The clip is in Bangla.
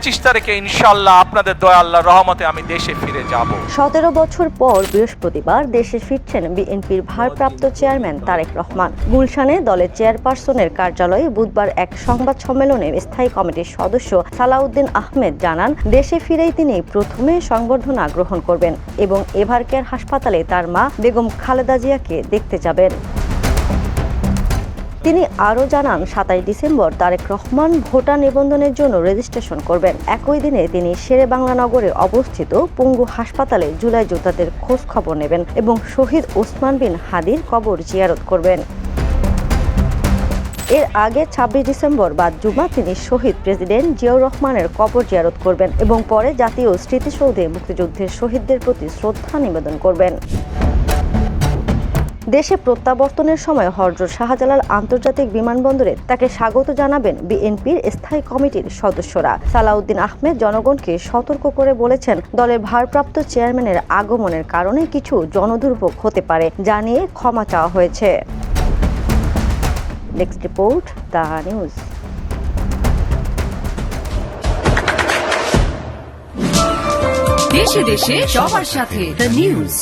25 তারিখে ইনশাআল্লাহ আপনাদের দয়া আল্লাহর রহমতে আমি দেশে ফিরে যাব। 17 বছর পর বৃহস্পতিবার দেশে ফিরছেন বিএনপির ভারপ্রাপ্ত চেয়ারম্যান তারেক রহমান। গুলশানে দলের চেয়ারপারসনের কার্যালয়ে বুধবার এক সংবাদ সম্মেলনে স্থায়ী কমিটির সদস্য সালাউদ্দিন আহমেদ জানান, দেশে ফিরেই তিনি প্রথমে সংবর্ধনা গ্রহণ করবেন এবং এভার কেয়ার হাসপাতালে তার মা বেগম খালেদা জিয়াকে দেখতে যাবেন। তিনি আরও জানান, 27 ডিসেম্বর তারেক রহমান ভোটার নিবন্ধনের জন্য রেজিস্ট্রেশন করবেন। একই দিনে তিনি শেরেবাংলা নগরে অবস্থিত পঙ্গু হাসপাতালে জুলাই যোদ্ধাদের খোঁজ খবর নেবেন এবং শহীদ ওসমান বিন হাদির কবর জিয়ারত করবেন। এর আগে 26 ডিসেম্বর বাদ জুমা তিনি শহীদ প্রেসিডেন্ট জিয়াউর রহমানের কবর জিয়ারত করবেন এবং পরে জাতীয় স্মৃতিসৌধে মুক্তিযুদ্ধের শহীদদের প্রতি শ্রদ্ধা নিবেদন করবেন। দেশে প্রত্যাবর্তনের সময় হযরত শাহজালাল আন্তর্জাতিক বিমানবন্দরে তাকে স্বাগত জানাবেন বিএনপির স্থায়ী কমিটির সদস্যরা। সালাউদ্দিন আহমেদ জনগণকে সতর্ক করে বলেছেন, দলের ভারপ্রাপ্ত চেয়ারম্যানের আগমনের কারণে কিছু জনদুর্ভোগ হতে পারে, যা নিয়ে ক্ষমা চাওয়া হয়েছে। Next report, the news. দেশে দেশে সবার সাথে দ্য নিউজ।